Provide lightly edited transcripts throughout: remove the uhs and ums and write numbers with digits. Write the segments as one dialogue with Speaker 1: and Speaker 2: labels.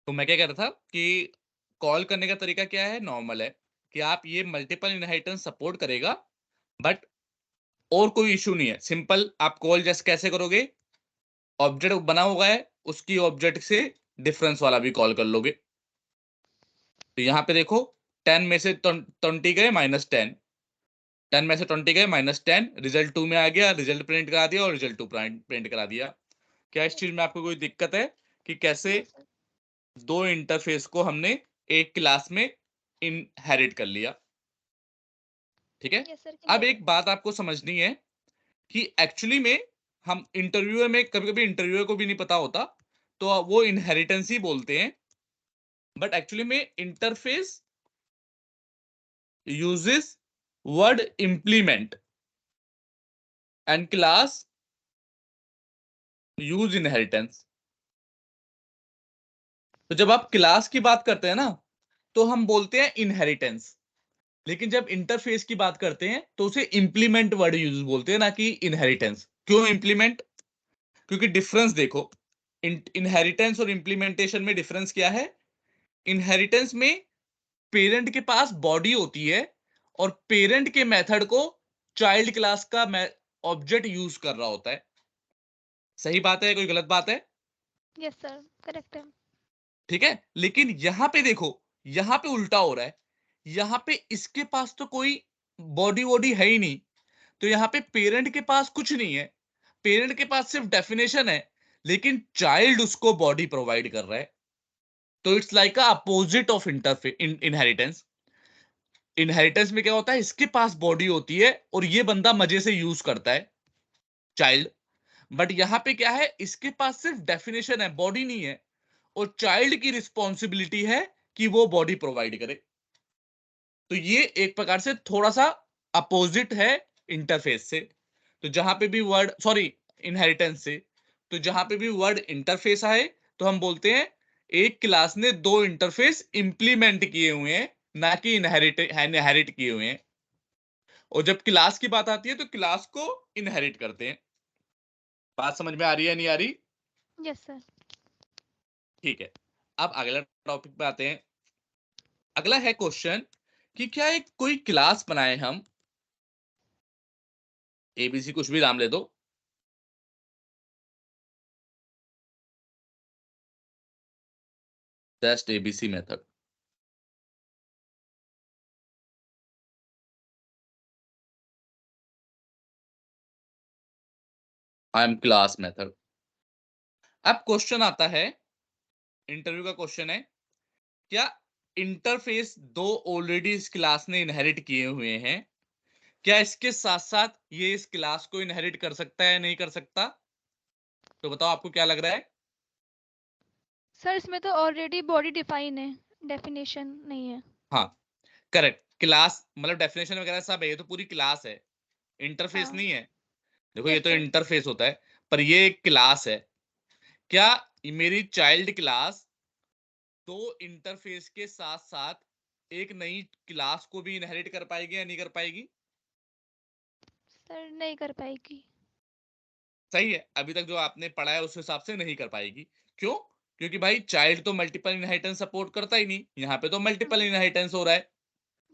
Speaker 1: तो मैं क्या कह रहा था कि कॉल करने का तरीका क्या है, नॉर्मल है कि आप ये मल्टीपल इनहेरिटेंस सपोर्ट करेगा, बट और कोई इश्यू नहीं है। सिंपल आप कॉल जस्ट कैसे करोगे, ऑब्जेक्ट बना हुआ है, उसकी ऑब्जेक्ट से डिफरेंस वाला भी कॉल कर लोगे। तो यहाँ पे देखो 10 में से 20 गए -10, 10 में से 20 गए -10, रिजल्ट 2 में आ गया, रिजल्ट प्रिंट करा दिया और रिजल्ट 2 प्रिंट करा दिया। क्या इस चीज में आपको कोई दिक्कत है कि कैसे
Speaker 2: नो सर।
Speaker 1: दो इंटरफेस को हमने एक क्लास में इनहेरिट कर लिया? ठीक है।
Speaker 2: यस सर,
Speaker 1: अब
Speaker 2: क्लियर है।
Speaker 1: एक बात आपको समझनी है कि एक्चुअली में हम इंटरव्यूअर में कभी-कभी इंटरव्यूअर को भी नहीं पता होता, तो वो इनहेरिटेंस ही बोलते हैं, बट एक्चुअली में interface uses word implement and class use inheritance। तो जब आप क्लास की बात करते हैं ना, तो हम बोलते हैं इनहेरिटेंस, लेकिन जब इंटरफेस की बात करते हैं तो उसे इंप्लीमेंट वर्ड यूज बोलते हैं, ना कि इनहेरिटेंस। क्यों इंप्लीमेंट? क्योंकि डिफरेंस देखो, इनहेरिटेंस और इंप्लीमेंटेशन में डिफरेंस क्या है? इनहेरिटेंस में पेरेंट के पास बॉडी होती है और पेरेंट के मेथड को चाइल्ड क्लास का ऑब्जेक्ट यूज कर रहा होता है। सही बात है, कोई गलत बात है?
Speaker 2: यस सर, करेक्ट है।
Speaker 1: ठीक है। लेकिन यहां पे देखो, यहां पे उल्टा हो रहा है। यहां पे इसके पास तो कोई बॉडी वॉडी है ही नहीं, तो यहां पे पेरेंट के पास कुछ नहीं है। पेरेंट के पास सिर्फ डेफिनेशन है, लेकिन चाइल्ड उसको बॉडी प्रोवाइड कर रहा है। तो it's like opposite of inheritance. Inheritance में क्या होता है, इसके पास बॉडी होती है और ये बंदा मजे से यूज करता है, चाइल्ड। बट यहां पे क्या है, इसके पास सिर्फ डेफिनेशन है, बॉडी नहीं है, और चाइल्ड की रिस्पॉन्सिबिलिटी है कि वो बॉडी प्रोवाइड करे। तो ये एक प्रकार से थोड़ा सा अपोजिट है इंटरफेस से। तो जहां पे भी वर्ड, सॉरी, इनहेरिटेंस से, तो जहां पे भी वर्ड इंटरफेस आए तो हम बोलते हैं एक क्लास ने दो इंटरफेस इंप्लीमेंट किए हुए हैं, ना कि इनहेरिट किए हुए हैं। और जब क्लास की बात आती है तो क्लास को इनहेरिट करते हैं। बात समझ में आ रही है, नहीं आ रही?
Speaker 2: Yes sir.
Speaker 1: ठीक है। अब अगला टॉपिक पे आते हैं। अगला है क्वेश्चन कि क्या एक कोई क्लास बनाए हम, एबीसी कुछ भी नाम ले दो, test ABC method, I am class method. अब क्वेश्चन आता है, इंटरव्यू का क्वेश्चन है, क्या इंटरफेस दो ऑलरेडी इस क्लास ने इनहेरिट किए हुए हैं, क्या इसके साथ साथ ये इस क्लास को इनहेरिट कर सकता है, नहीं कर सकता? तो बताओ आपको क्या लग रहा है?
Speaker 2: सर इसमें तो ऑलरेडी बॉडी डिफाइन है, डेफिनेशन नहीं है।
Speaker 1: हाँ, करेक्ट। क्लास मतलब डेफिनेशन वगैरह सब है, ये तो पूरी क्लास है, इंटरफेस
Speaker 2: हाँ।
Speaker 1: नहीं है। देखो ये
Speaker 2: यस
Speaker 1: तो
Speaker 2: सर।
Speaker 1: इंटरफेस होता है, पर ये एक क्लास है। क्या मेरी चाइल्ड क्लास दो इंटरफेस के साथ साथ एक नई क्लास को भी इनहेरिट कर पाएगी या नहीं कर पाएगी?
Speaker 2: सर नहीं कर पाएगी।
Speaker 1: सही है, अभी तक जो आपने पढ़ा है उस हिसाब से नहीं कर पाएगी। क्यों? क्योंकि भाई चाइल्ड तो मल्टीपल इनहेरिटेंस सपोर्ट करता ही नहीं, यहाँ पे तो मल्टीपल इनहेरिटेंस हो रहा है।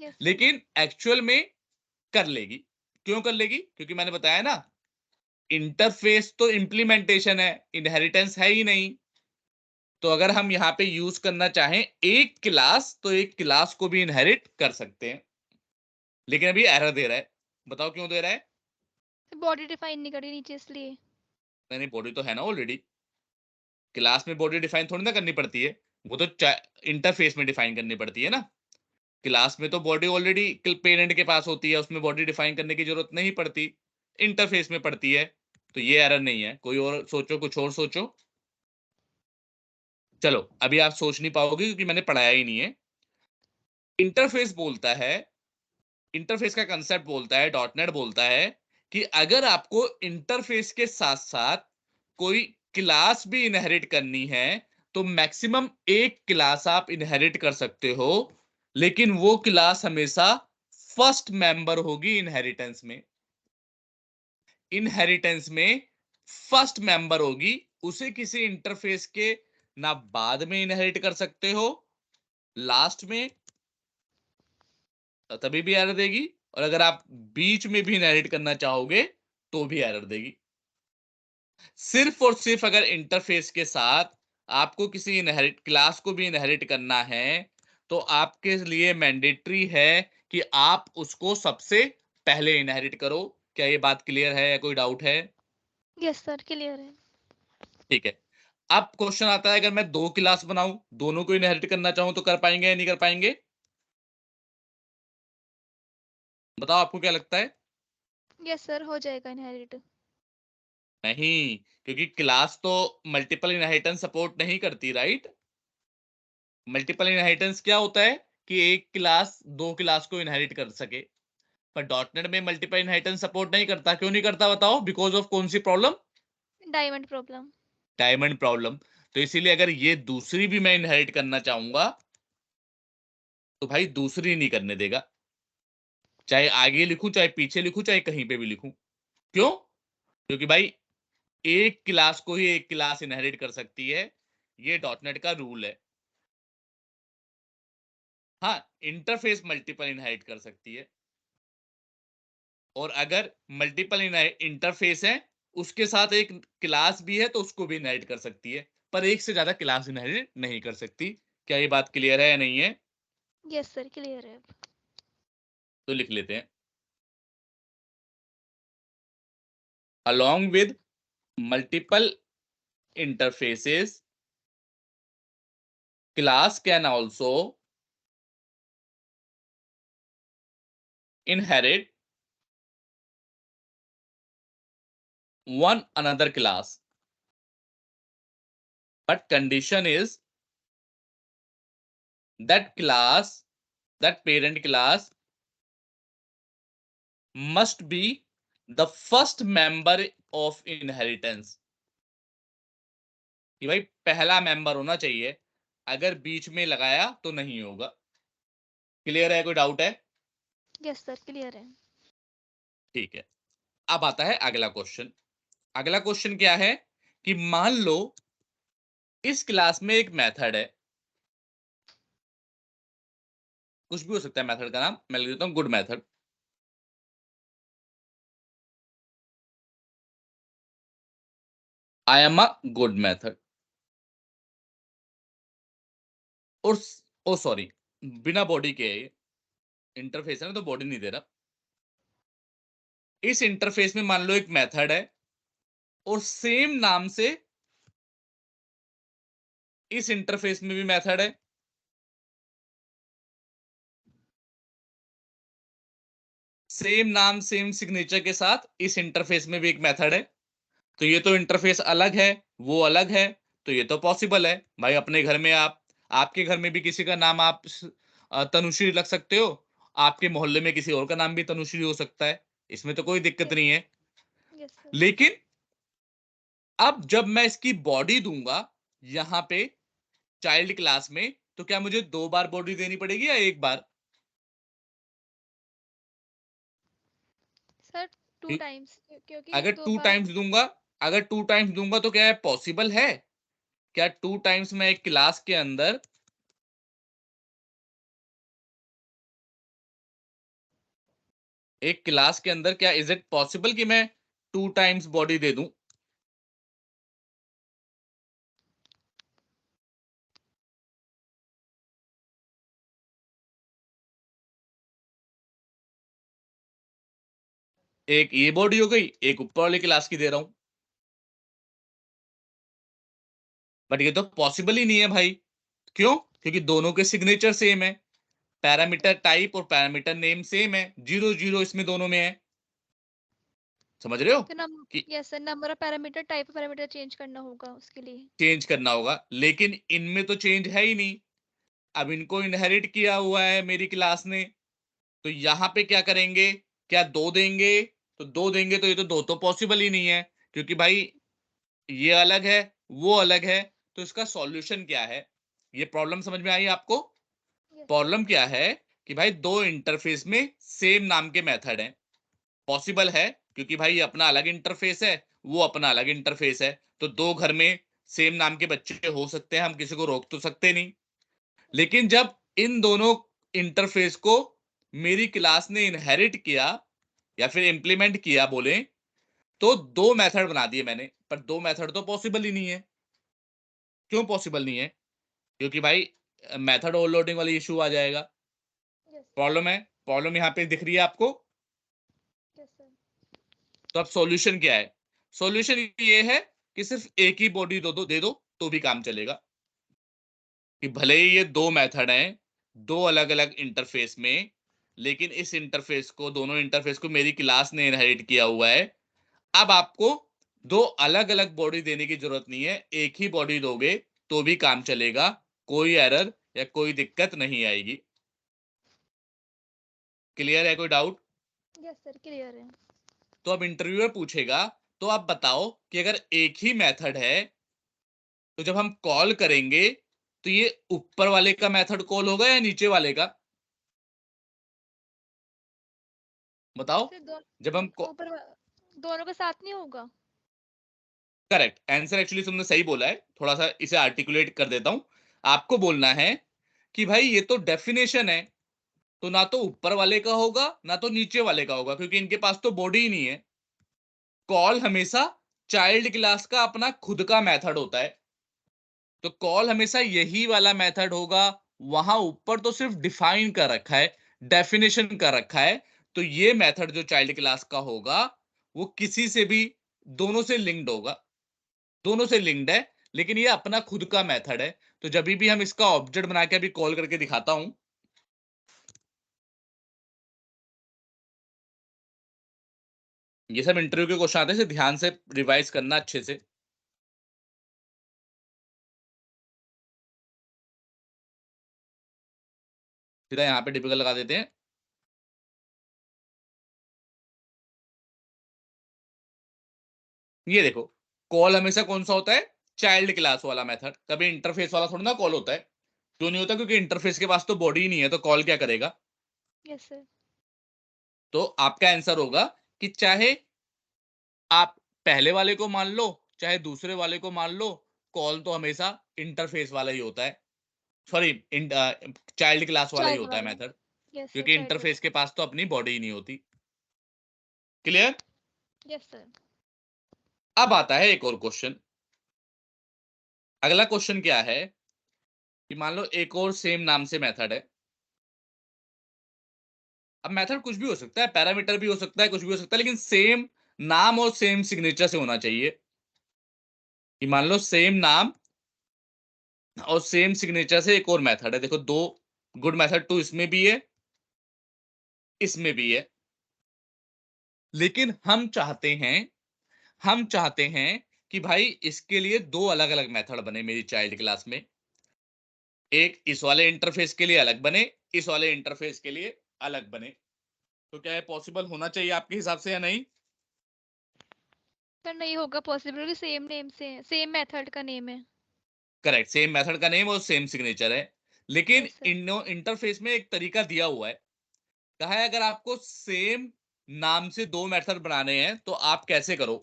Speaker 2: Yes sir.
Speaker 1: लेकिन एक्चुअल में कर लेगी। क्यों कर लेगी? क्योंकि मैंने बताया ना, इंटरफेस तो इंप्लीमेंटेशन है, इनहेरिटेंस है ही नहीं। तो अगर हम यहाँ पे यूज करना चाहें एक क्लास, तो एक क्लास को भी इनहेरिट कर सकते हैं। लेकिन अभी एरर दे रहा है। बताओ क्यों दे रहा है?
Speaker 2: बॉडी डिफाइन नहीं करी नीचे इसलिए।
Speaker 1: नहीं नहीं, बॉडी तो है ना ऑलरेडी। क्लास में बॉडी डिफाइन थोड़ी ना करनी पड़ती है, वो तो इंटरफेस में डिफाइन करनी पड़ती है ना। क्लास में तो बॉडी ऑलरेडी पेरेंट के पास होती है, उसमें बॉडी डिफाइन करने की जरूरत नहीं पड़ती, इंटरफेस में पड़ती है। तो ये एरर नहीं है। कोई और सोचो, कुछ और सोचो। चलो, अभी आप सोच नहीं पाओगे क्योंकि मैंने पढ़ाया ही नहीं है। इंटरफेस बोलता है, इंटरफेस का कंसेप्ट बोलता है, डॉट नेट बोलता है कि अगर आपको इंटरफेस के साथ साथ कोई क्लास भी इनहेरिट करनी है, तो मैक्सिमम एक क्लास आप इनहेरिट कर सकते हो, लेकिन वो क्लास हमेशा फर्स्ट मेंबर होगी इनहेरिटेंस में। इनहेरिटेंस में फर्स्ट मेंबर होगी, उसे किसी इंटरफेस के ना बाद में इनहेरिट कर सकते हो, लास्ट में तभी भी एरर देगी, और अगर आप बीच में भी इनहेरिट करना चाहोगे तो भी एरर देगी। सिर्फ और सिर्फ अगर इंटरफेस के साथ आपको किसी इनहेरिट क्लास को भी इनहेरिट करना है तो आपके लिए मैंडेटरी है कि आप उसको सबसे पहले इनहेरिट करो। क्या ये बात क्लियर है या कोई डाउट है?
Speaker 2: यस सर, क्लियर है।
Speaker 1: ठीक है। अब क्वेश्चन आता है, अगर मैं दो क्लास बनाऊं, दोनों को इनहेरिट करना चाहूं तो कर पाएंगे या नहीं कर पाएंगे? बताओ आपको क्या लगता है?
Speaker 2: यस सर, हो जाएगा इनहेरिट।
Speaker 1: नहीं, क्योंकि क्लास तो मल्टीपल इनहेरिटेंस सपोर्ट नहीं करती, राइट? मल्टीपल इनहेरिटेंस क्या होता है कि एक क्लास दो क्लास को इनहेरिट कर सके, पर डॉटनेट में मल्टीपल इनहेरिटेंस सपोर्ट नहीं करता। क्यों नहीं करता बताओ? बिकॉज ऑफ कौन सी problem?
Speaker 2: Diamond problem.
Speaker 1: Diamond problem. तो इसीलिए अगर ये दूसरी भी मैं इनहेरिट करना चाहूंगा तो भाई दूसरी नहीं करने देगा, चाहे आगे लिखूं चाहे पीछे लिखूं चाहे कहीं पे भी लिखूं। क्यों? क्योंकि भाई एक क्लास को ही एक क्लास इनहेरिट कर सकती है, ये डॉटनेट का रूल है। हाँ, इंटरफेस मल्टीपल इनहेरिट कर सकती है, और अगर मल्टीपल इंटरफेस है उसके साथ एक क्लास भी है तो उसको भी इनहेरिट कर सकती है, पर एक से ज्यादा क्लास इनहेरिट नहीं कर सकती। क्या ये बात क्लियर है या नहीं है?
Speaker 2: यस सर, क्लियर है।
Speaker 1: तो लिख लेते हैं, along with multiple interfaces class can also inherit one another class, but condition is that class, that parent class must be the first member of inheritance। कि भाई पहला मेंबर होना चाहिए, अगर बीच में लगाया तो नहीं होगा। क्लियर है? कोई डाउट है?
Speaker 2: यस सर, क्लियर है।
Speaker 1: ठीक है। अब आता है अगला क्वेश्चन। अगला क्वेश्चन क्या है कि मान लो इस क्लास में एक मेथड है, कुछ भी हो सकता है मेथड का नाम, मैं लिख देता हूं good method. I am a good method. और ओ सॉरी, बिना बॉडी के है ये, इंटरफेस है ना तो बॉडी नहीं दे रहा। इस इंटरफेस में मान लो एक मेथड है और सेम नाम से इस इंटरफेस में भी मेथड है, सेम नाम सेम सिग्नेचर के साथ इस इंटरफेस में भी एक मेथड है। तो ये तो इंटरफेस अलग है, वो अलग है, तो ये तो पॉसिबल है। भाई अपने घर में आप, आपके घर में भी किसी का नाम आप तनुश्री रख सकते हो, आपके मोहल्ले में किसी और का नाम भी तनुश्री हो सकता है, इसमें तो कोई दिक्कत
Speaker 2: यस।
Speaker 1: नहीं है।
Speaker 2: Yes sir.
Speaker 1: लेकिन अब जब मैं इसकी बॉडी दूंगा यहां पे चाइल्ड क्लास में, तो क्या मुझे दो बार बॉडी देनी पड़ेगी या एक बार?
Speaker 2: सर, टू टाइम्स, क्योंकि
Speaker 1: अगर
Speaker 2: दो
Speaker 1: टू
Speaker 2: बार।
Speaker 1: टाइम्स दूंगा, अगर टू टाइम्स दूंगा तो क्या है पॉसिबल है? क्या टू टाइम्स में एक क्लास के अंदर एक क्लास के अंदर क्या इज इट पॉसिबल कि मैं टू टाइम्स बॉडी दे दूं? एक ये बॉडी हो गई, एक ऊपर वाली क्लास की दे रहा हूं, बट ये तो पॉसिबल ही नहीं है भाई। क्यों? क्योंकि दोनों के सिग्नेचर सेम है, पैरामीटर टाइप और पैरामीटर नेम सेम है, 0 0 इसमें दोनों में है। समझ रहे हो
Speaker 2: तो नम
Speaker 1: कि
Speaker 2: yes sir, number of parameter, type of parameter change करना होगा उसके लिए।
Speaker 1: चेंज करना होगा, लेकिन इनमें तो चेंज है ही नहीं। अब इनको इनहेरिट किया हुआ है मेरी क्लास ने, तो यहां पे क्या करेंगे? क्या दो देंगे? तो दो देंगे तो ये तो दो तो पॉसिबल ही नहीं है, क्योंकि भाई ये अलग है वो अलग है। तो इसका सॉल्यूशन क्या है? ये प्रॉब्लम समझ में आई आपको?
Speaker 2: Yes sir.
Speaker 1: प्रॉब्लम क्या है कि भाई दो इंटरफेस में सेम नाम के मेथड हैं, पॉसिबल है, क्योंकि भाई ये अपना अलग इंटरफेस है, वो अपना अलग इंटरफेस है, तो दो घर में सेम नाम के बच्चे हो सकते हैं, हम किसी को रोक तो सकते नहीं। लेकिन जब इन दोनों इंटरफेस को मेरी क्लास ने इनहेरिट किया या फिर इंप्लीमेंट किया बोले, तो दो मेथड बना दिए मैंने, पर दो मेथड तो पॉसिबल ही नहीं है। क्यों पॉसिबल नहीं है? क्योंकि भाई मेथड ओवरलोडिंग वाली इशू आ जाएगा।
Speaker 2: यस
Speaker 1: प्रॉब्लम है, प्रॉब्लम यहाँ पे दिख रही है आपको।
Speaker 2: Yes sir.
Speaker 1: तो अब सॉल्यूशन क्या है? सॉल्यूशन ये है कि सिर्फ एक ही बॉडी दे दो तो भी काम चलेगा। कि भले ही ये दो मेथड हैं, दो अलग अलग इंटरफेस में, लेकिन इस इंटरफेस को, दोनों इंटरफेस को मेरी क्लास ने इनहेरिट किया हुआ है। अब आपको दो अलग अलग बॉडी देने की जरूरत नहीं है, एक ही बॉडी दोगे तो भी काम चलेगा, कोई एरर या कोई दिक्कत नहीं आएगी। क्लियर है? कोई डाउट?
Speaker 2: यस सर क्लियर है।
Speaker 1: तो अब इंटरव्यूअर पूछेगा, तो आप बताओ कि अगर एक ही मेथड है तो जब हम कॉल करेंगे तो ये ऊपर वाले का मेथड कॉल होगा या नीचे वाले का? बताओ।
Speaker 2: सर
Speaker 1: जब हम
Speaker 2: दोनों का साथ नहीं होगा?
Speaker 1: करेक्ट आंसर, एक्चुअली तुमने सही बोला है, थोड़ा सा इसे आर्टिकुलेट कर देता हूं। आपको बोलना है कि भाई ये तो डेफिनेशन है, तो ना तो ऊपर वाले का होगा ना तो नीचे वाले का होगा, क्योंकि इनके पास तो बॉडी ही नहीं है। कॉल हमेशा चाइल्ड क्लास का अपना खुद का मेथड होता है, तो कॉल हमेशा यही वाला मेथड होगा। वहां ऊपर तो सिर्फ डिफाइन कर रखा है, डेफिनेशन कर रखा है। तो ये मेथड जो चाइल्ड क्लास का होगा वो किसी से भी, दोनों से लिंक्ड होगा, दोनों से लिंक्ड है, लेकिन ये अपना खुद का मेथड है। तो जब भी हम इसका ऑब्जेक्ट बना के अभी कॉल करके दिखाता हूं, ये सब इंटरव्यू के क्वेश्चन आते हैं, इसे ध्यान से रिवाइज करना अच्छे से। सीधा यहाँ पे टिपिकल लगा देते हैं। ये देखो, कॉल हमेशा कौन सा होता है? चाइल्ड क्लास वाला मेथड, कभी इंटरफेस वाला थोड़ा ना कॉल होता है। क्यों नहीं होता? क्योंकि इंटरफेस के पास तो बॉडी ही नहीं है, तो कॉल क्या करेगा?
Speaker 2: Yes sir.
Speaker 1: तो आपका आंसर होगा कि चाहे आप पहले वाले को मान लो चाहे दूसरे वाले को मान लो, कॉल तो हमेशा इंटरफेस वाला ही होता है। सॉरी, चाइल्ड क्लास वाला ही
Speaker 2: चाइल्ड
Speaker 1: होता है
Speaker 2: वाला।
Speaker 1: मेथड,
Speaker 2: यस सर
Speaker 1: क्योंकि
Speaker 2: चाइल्ड वाला।
Speaker 1: इंटरफेस के पास तो अपनी बॉडी ही नहीं होती। क्लियर?
Speaker 2: Yes sir.
Speaker 1: अब आता है एक और क्वेश्चन। अगला क्वेश्चन क्या है कि मान लो एक और सेम नाम से मेथड है। अब मेथड कुछ भी हो सकता है, पैरामीटर भी हो सकता है, कुछ भी हो सकता है, लेकिन सेम नाम और सेम सिग्नेचर से होना चाहिए। कि मान लो सेम नाम और सेम सिग्नेचर से एक और मेथड है। देखो, दो गुड मेथड टू इसमें भी है, इसमें भी है। लेकिन हम चाहते हैं कि भाई इसके लिए दो अलग अलग मेथड बने मेरी चाइल्ड क्लास में। एक इस वाले इंटरफेस के लिए अलग बने, इस वाले इंटरफेस के लिए अलग बने। तो क्या है, पॉसिबल होना चाहिए आपके हिसाब से या नहीं?
Speaker 2: सर नहीं होगा पॉसिबल कि सेम नेम से सेम मेथड का नेम है।
Speaker 1: करेक्ट, सेम मेथड का नेम और सेम सिग्नेचर है। लेकिन
Speaker 2: यस सर।
Speaker 1: इंटरफेस में एक तरीका दिया हुआ है। कहा है अगर आपको सेम नाम से दो मेथड बनाने हैं तो आप कैसे करो?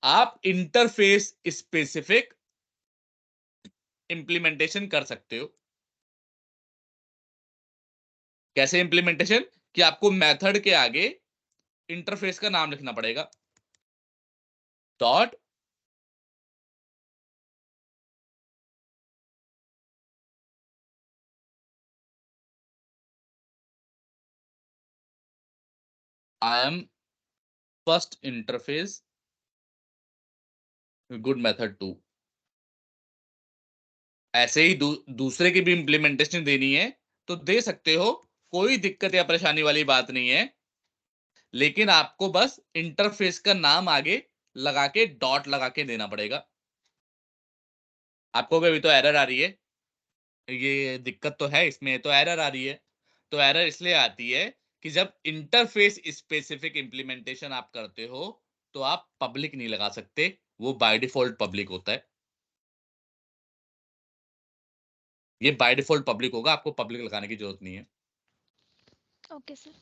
Speaker 1: आप इंटरफेस स्पेसिफिक इंप्लीमेंटेशन कर सकते हो। कैसे इंप्लीमेंटेशन? कि आपको मेथड के आगे इंटरफेस का नाम लिखना पड़ेगा। Dot I am first interface good method two. ऐसे ही दूसरे की भी इंप्लीमेंटेशन देनी है तो दे सकते हो, कोई दिक्कत या परेशानी वाली बात नहीं है। लेकिन आपको बस इंटरफेस का नाम आगे लगा के, डॉट लगा के देना पड़ेगा। आपको अभी तो एरर आ रही है, ये दिक्कत तो है इसमें, तो एरर आ रही है। तो एरर इसलिए आती है कि जब इंटरफेस स्पेसिफिक इंप्लीमेंटेशन आप करते हो तो आप पब्लिक नहीं लगा सकते, वो बाय डिफॉल्ट पब्लिक होता है। ये बाय डिफॉल्ट पब्लिक होगा, आपको पब्लिक लगाने की जरूरत नहीं है।
Speaker 2: Okay sir.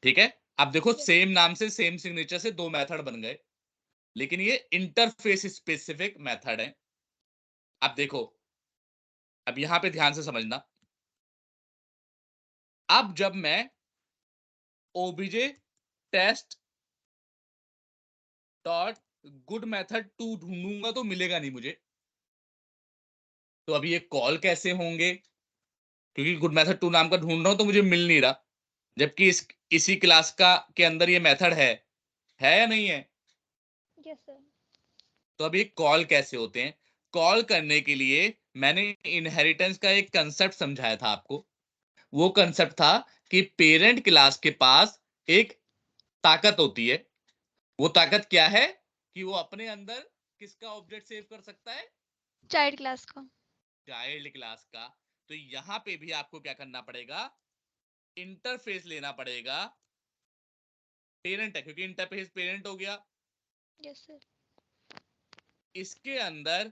Speaker 1: ठीक है? अब देखो,
Speaker 2: यस
Speaker 1: सेम नाम से सेम सिग्नेचर से दो मेथड बन गए, लेकिन ये इंटरफेस स्पेसिफिक मेथड है। अब देखो, अब यहां पे ध्यान से समझना। अब जब मैं OBJ test dot good method 2 ढूंढूंगा तो मिलेगा नहीं मुझे। तो अभी ये कॉल कैसे होंगे, क्योंकि गुड मेथड 2 नाम का ढूंढ रहा हूं तो मुझे मिल नहीं रहा, जबकि इसी क्लास का के अंदर ये मेथड है या नहीं है।
Speaker 2: Yes sir.
Speaker 1: तो अब ये कॉल कैसे होते हैं? कॉल करने के लिए मैंने इनहेरिटेंस का एक कंसेप्ट समझाया था आपको। वो कंसेप्ट था कि पेरेंट क्लास के पास एक ताकत होती है। वो ताकत क्या है? कि वो अपने अंदर किसका ऑब्जेक्ट सेव कर सकता है?
Speaker 2: चाइल्ड क्लास का।
Speaker 1: चाइल्ड क्लास का। तो यहां पे भी आपको क्या करना पड़ेगा? इंटरफेस लेना पड़ेगा। पेरेंट है क्योंकि इंटरफेस पेरेंट हो गया।
Speaker 2: Yes sir.
Speaker 1: इसके अंदर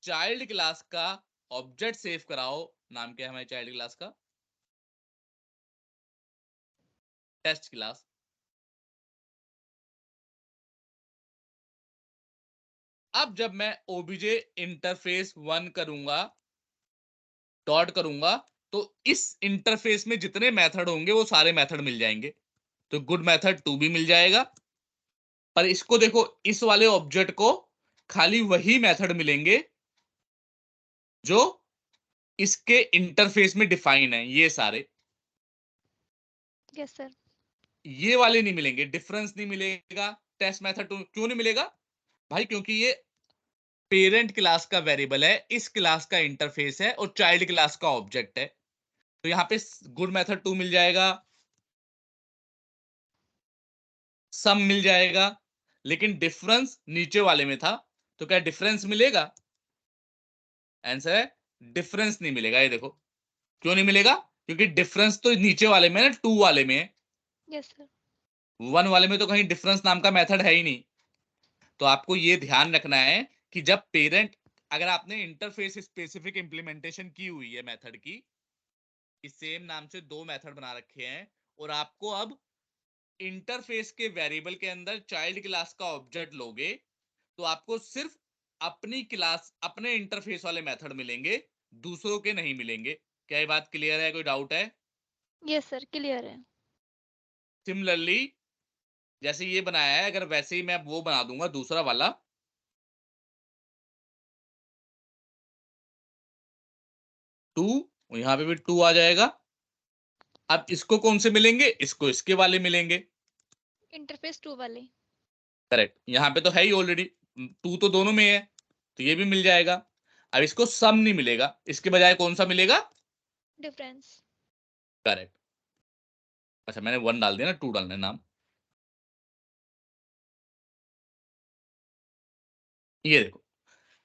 Speaker 1: चाइल्ड क्लास का ऑब्जेक्ट सेव कराओ। नाम क्या है हमारे चाइल्ड क्लास का? Test class. अब जब मैं ओबीजे इंटरफेस 1 करूंगा, डॉट करूंगा, तो इस इंटरफेस में जितने मेथड होंगे वो सारे मेथड मिल जाएंगे। तो गुड मेथड 2 भी मिल जाएगा। पर इसको देखो, इस वाले ऑब्जेक्ट को खाली वही मेथड मिलेंगे जो इसके इंटरफेस में डिफाइन है, ये सारे।
Speaker 2: Yes sir.
Speaker 1: ये वाले नहीं मिलेंगे, डिफरेंस नहीं मिलेगा। टेस्ट मेथड क्यों नहीं मिलेगा भाई? क्योंकि ये पेरेंट क्लास का वेरिएबल है, इस क्लास का इंटरफेस है और चाइल्ड क्लास का ऑब्जेक्ट है। तो यहां पे गुड मेथड 2 मिल जाएगा, सम मिल जाएगा, लेकिन डिफरेंस नीचे वाले में था। तो क्या डिफरेंस मिलेगा? आंसर है डिफरेंस नहीं मिलेगा। ये देखो, क्यों नहीं मिलेगा? क्योंकि डिफरेंस तो नीचे वाले में है, 2 वाले में है।
Speaker 2: Yes sir.
Speaker 1: 1 वाले में तो कहीं डिफरेंस नाम का मेथड है ही नहीं। तो आपको ये ध्यान रखना है कि जब पेरेंट, अगर आपने इंटरफेस स्पेसिफिक इंप्लीमेंटेशन की हुई है मेथड की, इस सेम नाम से 2 मेथड बना रखे हैं, और आपको अब इंटरफेस के वेरिएबल के अंदर चाइल्ड क्लास का ऑब्जेक्ट लोगे, तो आपको सिर्फ अपनी क्लास, अपने इंटरफेस वाले मेथड मिलेंगे, दूसरों के नहीं मिलेंगे। क्या ये बात क्लियर है? कोई डाउट है?
Speaker 2: यस सर, क्लियर है।
Speaker 1: सिमिलरली जैसे ये बनाया है, अगर वैसे ही मैं वो बना दूंगा दूसरा वाला, 2, यहां पे भी 2 आ जाएगा। अब इसको कौन से मिलेंगे? इसको इसके वाले मिलेंगे।
Speaker 2: इंटरफेस 2 वाले।
Speaker 1: करेक्ट, यहाँ पे तो है ही ऑलरेडी, 2 तो दोनों में है, तो ये भी मिल जाएगा। अब इसको सम नहीं मिलेगा, इसके बजाय कौन सा मिलेगा?
Speaker 2: डिफरेंस।
Speaker 1: करेक्ट। अच्छा, मैंने 1 डाल दिया ना, 2 डालना है नाम। ये देखो,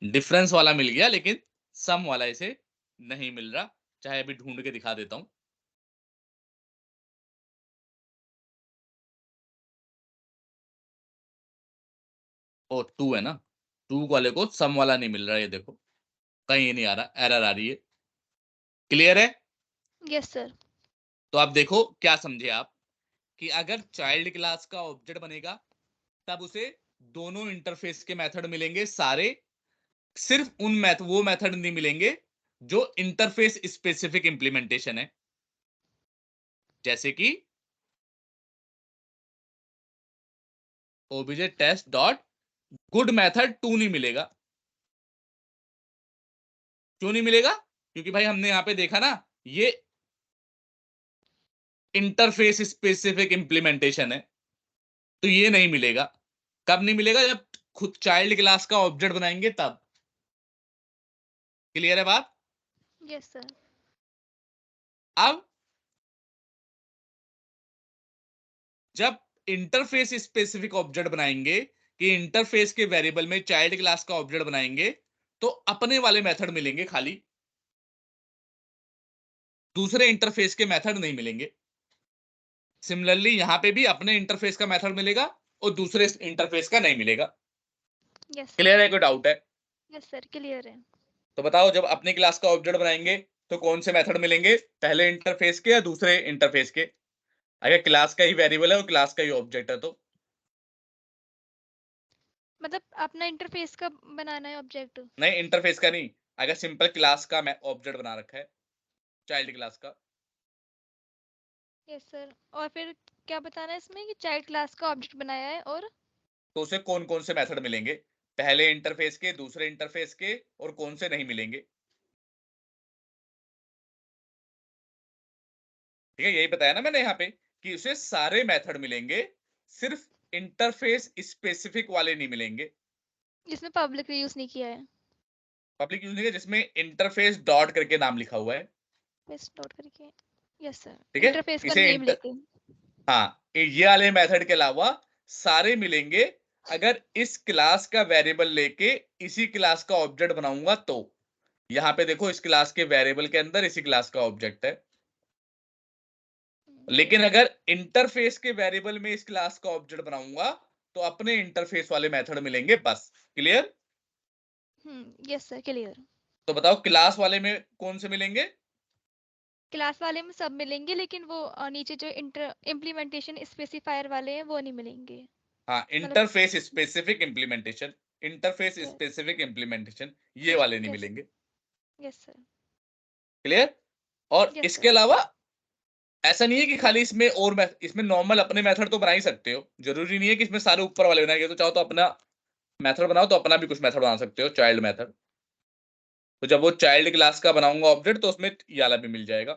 Speaker 1: डिफरेंस वाला मिल गया, लेकिन सम वाला इसे नहीं मिल रहा। चाहे अभी ढूंढ के दिखा देता हूं। ओ 2 है ना, 2 वाले को सम वाला नहीं मिल रहा। ये देखो, कहीं ये नहीं आ रहा, एरर आ रही है। क्लियर है?
Speaker 2: Yes sir.
Speaker 1: तो आप देखो क्या समझे आप, कि अगर चाइल्ड क्लास का ऑब्जेक्ट बनेगा, तब उसे दोनों इंटरफेस के मेथड मिलेंगे सारे। सिर्फ वो मेथड नहीं मिलेंगे जो इंटरफेस स्पेसिफिक इंप्लीमेंटेशन है, जैसे कि OBJ test dot good method 2 नहीं मिलेगा। क्यों नहीं मिलेगा? क्योंकि भाई हमने यहां पे देखा ना, ये इंटरफेस स्पेसिफिक इंप्लीमेंटेशन है, तो ये नहीं मिलेगा। कब नहीं मिलेगा? जब खुद चाइल्ड क्लास का ऑब्जेक्ट बनाएंगे तब। क्लियर है बात?
Speaker 2: Yes sir.
Speaker 1: अब जब इंटरफेस स्पेसिफिक ऑब्जेक्ट बनाएंगे, कि इंटरफेस के वेरिएबल में चाइल्ड क्लास का ऑब्जेक्ट बनाएंगे, तो अपने वाले मेथड मिलेंगे खाली, दूसरे इंटरफेस के मेथड नहीं मिलेंगे। सिमिलरली यहां पे भी अपने इंटरफेस का मेथड मिलेगा और दूसरे इंटरफेस का नहीं मिलेगा।
Speaker 2: Yes sir.
Speaker 1: क्लियर है? कोई डाउट है?
Speaker 2: यस सर, क्लियर है।
Speaker 1: तो बताओ, जब अपनी क्लास का ऑब्जेक्ट बनाएंगे तो कौन से मेथड मिलेंगे? पहले इंटरफेस के या दूसरे इंटरफेस के? अगर क्लास का ही वेरिएबल है और क्लास का ही ऑब्जेक्ट है तो?
Speaker 2: मतलब अपना इंटरफेस का बनाना है ऑब्जेक्ट।
Speaker 1: नहीं, इंटरफेस का नहीं, अगर सिंपल क्लास का मैं ऑब्जेक्ट बना रखा है, चाइल्ड क्लास का,
Speaker 2: यस सर। और फिर क्या बताना है इसमें कि चाइल्ड क्लास का ऑब्जेक्ट बनाया है और
Speaker 1: तो उसे कौन कौन से मेथड मिलेंगे, पहले इंटरफेस के, दूसरे इंटरफेस के, और कौन से नहीं मिलेंगे। ठीक है, यही बताया ना मैंने यहाँ पे कि उसे सारे मेथड मिलेंगे, सिर्फ इंटरफेस स्पेसिफिक वाले नहीं मिलेंगे।
Speaker 2: जिसमें पब्लिक यूज नहीं किया है।
Speaker 1: पब्लिक यूज नहीं है, जिसमें इंटरफेस डॉट करके नाम लिखा हुआ है।
Speaker 2: पेस्ट नोट करके। Yes sir.
Speaker 1: ठीक है,
Speaker 2: इंटरफेस का
Speaker 1: इसे
Speaker 2: नेम
Speaker 1: इंटर
Speaker 2: लेके।
Speaker 1: हाँ, ये वाले मेथड के अलावा सारे मिलेंगे अगर इस क्लास का वेरिएबल लेके इसी क्लास का ऑब्जेक्ट बनाऊंगा तो। यहाँ पे देखो, इस क्लास के वेरिएबल के अंदर इसी क्लास का ऑब्जेक्ट है। लेकिन
Speaker 2: यस
Speaker 1: अगर इंटरफेस के वेरिएबल में इस क्लास का ऑब्जेक्ट बनाऊंगा तो अपने इंटरफेस वाले मेथड मिलेंगे बस। क्लियर?
Speaker 2: Yes sir, clear.
Speaker 1: तो बताओ क्लास वाले में कौन से मिलेंगे?
Speaker 2: क्लास वाले में सब मिलेंगे, लेकिन वो नीचे जो इंटर इम्प्लीमेंटेशन स्पेसिफायर वाले हैं वो नहीं मिलेंगे।
Speaker 1: हाँ,
Speaker 2: मतलब
Speaker 1: interface specific implementation, interface
Speaker 2: yes
Speaker 1: specific implementation, ये वाले नहीं
Speaker 2: यस
Speaker 1: मिलेंगे।
Speaker 2: Yes sir.
Speaker 1: क्लियर? और
Speaker 2: यस
Speaker 1: इसके
Speaker 2: सर।
Speaker 1: अलावा ऐसा नहीं है कि खाली इसमें और इसमें नॉर्मल अपने मेथड तो बना ही सकते हो, जरूरी नहीं है कि इसमें सारे ऊपर वाले बनाएंगे। तो चाहो तो अपना मेथड बनाओ, तो अपना भी कुछ मेथड बना सकते हो, चाइल्ड मेथड। तो जब वो चाइल्ड क्लास का बनाऊंगा ऑब्जेक्ट तो उसमें ये वाला भी मिल जाएगा।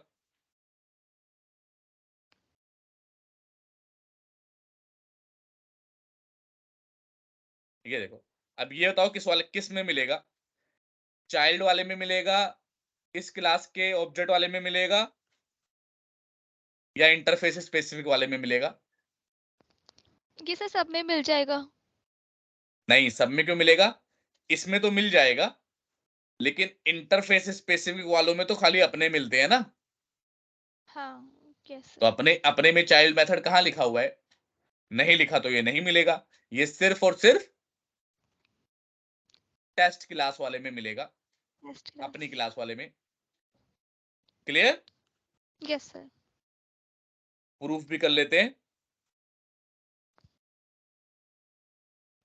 Speaker 1: ठीक है, देखो अब ये बताओ किस में मिलेगा, चाइल्ड वाले में मिलेगा, इस क्लास के ऑब्जेक्ट वाले में मिलेगा, या इंटरफेस स्पेसिफिक वाले में मिलेगा?
Speaker 2: ये सर सब में मिल जाएगा।
Speaker 1: नहीं, सब में क्यों मिलेगा, इसमें तो मिल जाएगा, लेकिन इंटरफेस स्पेसिफिक वालों में तो खाली अपने मिलते हैं ना।
Speaker 2: हाँ। यस
Speaker 1: तो
Speaker 2: सर।
Speaker 1: अपने अपने में चाइल्ड मेथड कहाँ लिखा हुआ है? नहीं लिखा, तो ये नहीं मिलेगा। ये सिर्फ और सिर्फ टेस्ट क्लास वाले में मिलेगा,
Speaker 2: नेक्स्ट
Speaker 1: अपनी
Speaker 2: क्लास।
Speaker 1: क्लास वाले में। क्लियर?
Speaker 2: Yes sir.
Speaker 1: प्रूफ भी कर लेते हैं।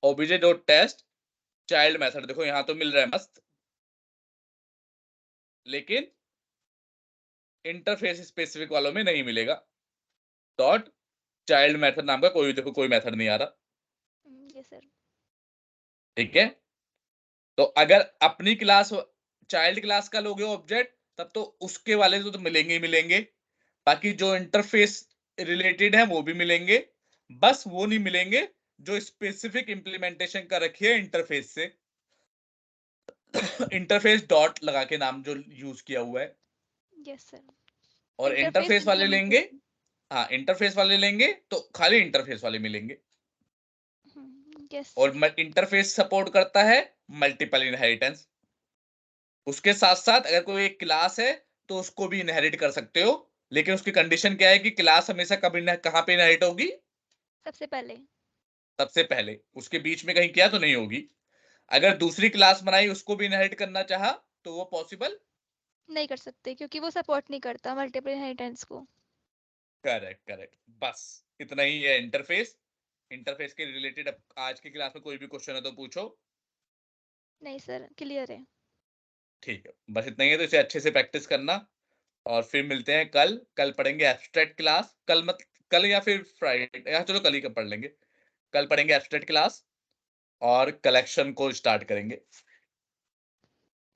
Speaker 1: obj.test चाइल्ड मेथड, देखो यहां तो मिल रहा है मस्त, लेकिन इंटरफेस स्पेसिफिक वालों में नहीं मिलेगा। डॉट चाइल्ड मेथड नाम का देखो कोई मेथड नहीं आ रहा।
Speaker 2: Yes sir.
Speaker 1: ठीक है, तो अगर अपनी क्लास चाइल्ड क्लास का लोगे ऑब्जेक्ट, तब तो उसके वाले तो मिलेंगे ही मिलेंगे, बाकी जो इंटरफेस रिलेटेड है वो भी मिलेंगे। बस वो नहीं मिलेंगे जो स्पेसिफिक इंप्लीमेंटेशन का रखी है इंटरफेस से। इंटरफेस डॉट लगा के नाम जो यूज किया हुआ है।
Speaker 2: Yes sir.
Speaker 1: और
Speaker 2: इंटरफेस
Speaker 1: इंटरफेस वाले लेंगे,
Speaker 2: इम्प्लीमेंटेशन।
Speaker 1: हाँ इंटरफेस वाले लेंगे तो खाली इंटरफेस वाले मिलेंगे।
Speaker 2: यस
Speaker 1: और
Speaker 2: सर।
Speaker 1: इंटरफेस सपोर्ट करता है मल्टीपल इनहेरिटेंस। उसके साथ साथ अगर कोई एक क्लास है तो उसको भी इनहेरिट कर सकते हो, लेकिन उसकी कंडीशन क्या है कि क्लास हमेशा कब कहां पे इनहेरिट होगी?
Speaker 2: सबसे पहले।
Speaker 1: सबसे पहले, उसके बीच में कहीं किया तो नहीं होगी। अगर दूसरी क्लास बनाई उसको भी इनहेरिट करना चाहा तो वो पॉसिबल?
Speaker 2: नहीं कर सकते क्योंकि वो सपोर्ट नहीं करता मल्टीपल इनहेरिटेंस को।
Speaker 1: करेक्ट करेक्ट, बस इतना ही है इंटरफेस। इंटरफेस के रिलेटेड अब आज की क्लास में कोई भी क्वेश्चन है तो पूछो।
Speaker 2: नहीं सर, क्लियर है।
Speaker 1: ठीक है, बस इतना ही है, तो इसे अच्छे से प्रैक्टिस करना। और फिर मिलते हैं कल। कल पढ़ेंगे एब्स्ट्रैक्ट क्लास, कल या फिर फ्राइडे, या चलो कल ही पढ़ लेंगे। कल पढ़ेंगे एब्स्ट्रैक्ट क्लास और कलेक्शन को स्टार्ट करेंगे।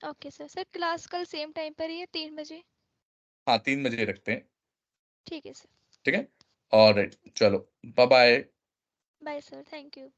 Speaker 2: Okay sir. सर क्लास कल सेम टाइम पर ही है, 3 बजे?
Speaker 1: हाँ, 3 बजे रखते हैं।
Speaker 2: ठीक है सर।
Speaker 1: ठीक है, और चलो, bye bye.
Speaker 2: Bye sir, thank you.